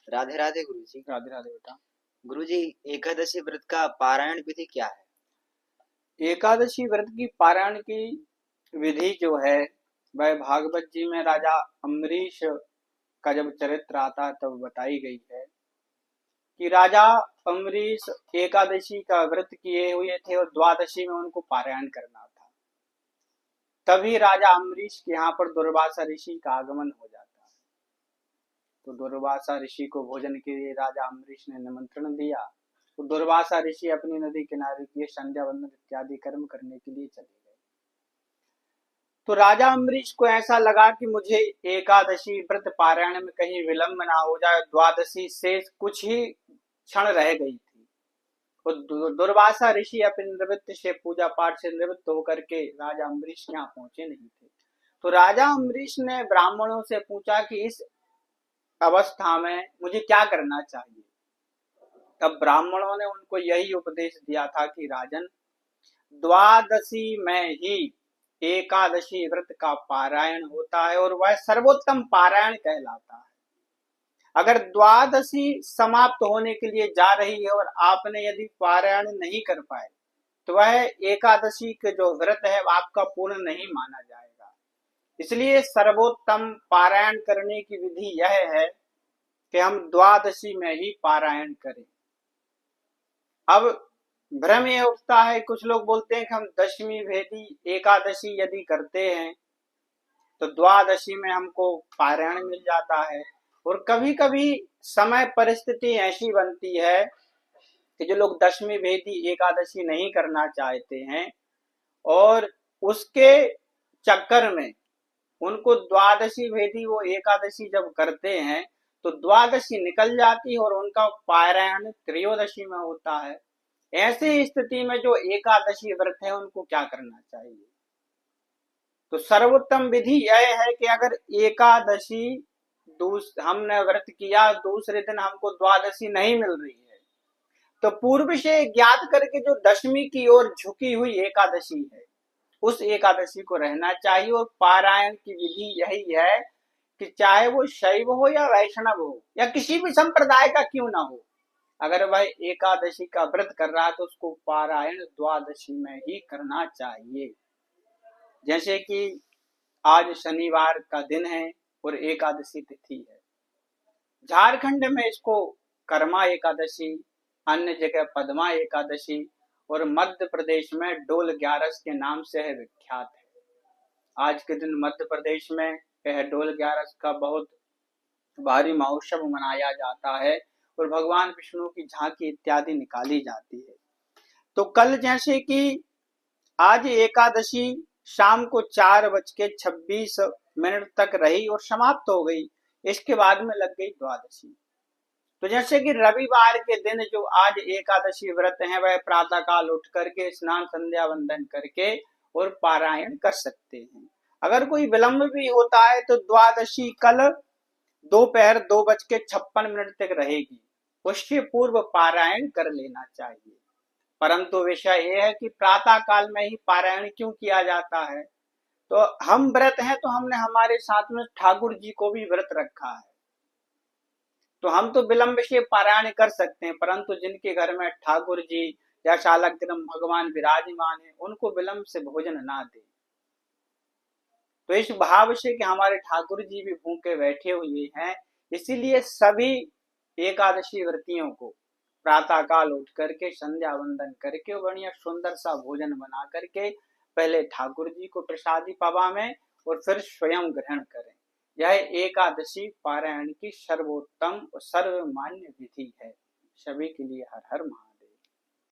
राधे राधे गुरुजी। राधे राधे बेटा। गुरुजी, एकादशी व्रत का पारायण विधि क्या है? एकादशी व्रत की पारायण की विधि जो है वह भागवत जी में राजा अम्बरीश का जब चरित्र आता है तब बताई गई है कि राजा अम्बरीश एकादशी का व्रत किए हुए थे और द्वादशी में उनको पारायण करना था। तभी राजा अम्बरीश के यहाँ पर दुर्वासा ऋषि का आगमन हो जाता है। तो दुर्वासा ऋषि को भोजन के लिए राजा अम्बरीश ने निमंत्रण दिया। तो दुर्वासा ऋषि अपनी नदी किनारे किए संध्या वंदन इत्यादि कर्म करने के लिए चले गए। तो राजा अम्बरीश को ऐसा लगा कि मुझे एकादशी व्रत पारायण में कहीं विलंब ना हो जाए, द्वादशी से कुछ ही क्षण रह गई थी। तो दुर्वासा ऋषि अपने निवृत्त से पूजा पाठ से निवृत्त होकर के राजा अम्बरीश के यहाँ पहुंचे नहीं थे। तो राजा अम्बरीश ने ब्राह्मणों से पूछा कि इस अवस्था में मुझे क्या करना चाहिए। तब ब्राह्मणों ने उनको यही उपदेश दिया था कि राजन, द्वादशी में ही एकादशी व्रत का पारायण होता है और वह सर्वोत्तम पारायण कहलाता है। अगर द्वादशी समाप्त होने के लिए जा रही है और आपने यदि पारायण नहीं कर पाए तो वह एकादशी के जो व्रत है वह आपका पूर्ण नहीं माना जाएगा। इसलिए सर्वोत्तम पारायण करने की विधि यह है कि हम द्वादशी में ही पारायण करें। अब भ्रम यह उठता है, कुछ लोग बोलते हैं कि हम दशमी भेदी एकादशी यदि करते हैं तो द्वादशी में हमको पारायण मिल जाता है। और कभी कभी समय परिस्थिति ऐसी बनती है कि जो लोग दशमी भेदी एकादशी नहीं करना चाहते हैं और उसके चक्कर में उनको द्वादशी भेदी वो एकादशी जब करते हैं तो द्वादशी निकल जाती है और उनका पारायण त्रयोदशी में होता है। ऐसी स्थिति में जो एकादशी व्रत है उनको क्या करना चाहिए? तो सर्वोत्तम विधि यह है कि अगर एकादशी हमने व्रत किया, दूसरे दिन हमको द्वादशी नहीं मिल रही है तो पूर्व से ज्ञात करके जो दशमी की ओर झुकी हुई एकादशी है उस एकादशी को रहना चाहिए। और पारायण की विधि यही है कि चाहे वो शैव हो या वैष्णव हो या किसी भी संप्रदाय का क्यों ना हो, अगर वह एकादशी का व्रत कर रहा है तो उसको पारायण द्वादशी में ही करना चाहिए। जैसे कि आज शनिवार का दिन है और एकादशी तिथि है। झारखंड में इसको कर्मा एकादशी, अन्य जगह पद्मा एकादशी और मध्य प्रदेश में डोल ग्यारस के नाम से है विख्यात है। आज के दिन मध्य प्रदेश में यह डोल ग्यारस का बहुत भारी महोत्सव मनाया जाता है और भगवान विष्णु की झांकी इत्यादि निकाली जाती है। तो कल जैसे कि आज एकादशी शाम को 4:26 तक रही और समाप्त हो गई। इसके बाद में लग गई द्वादशी। तो जैसे कि रविवार के दिन जो आज एकादशी व्रत है वह प्रातः काल उठ करके स्नान संध्या वंदन करके और पारायण कर सकते हैं। अगर कोई विलंब भी होता है तो द्वादशी कल दोपहर 2:56 तक रहेगी, उससे पूर्व पारायण कर लेना चाहिए। परंतु विषय यह है कि प्रातः काल में ही पारायण क्यों किया जाता है? तो हम व्रत हैं तो हमने हमारे साथ में ठाकुर जी को भी व्रत रखा है, तो हम तो विलंब से पारायण कर सकते हैं, परंतु जिनके घर में ठाकुर जी या शालग्राम भगवान विराजमान है उनको विलंब से भोजन ना दे। तो इस भाव से कि हमारे ठाकुर जी भी भूखे बैठे हुए हैं, इसीलिए सभी एकादशी व्रतियों को प्रातः काल उठ करके संध्या वंदन करके बढ़िया सुंदर सा भोजन बना करके पहले ठाकुर जी को प्रसादी पवा में और फिर स्वयं ग्रहण करें। यह एकादशी पारायण की सर्वोत्तम और सर्वमान्य विधि है। सभी के लिए हर हर महादेव।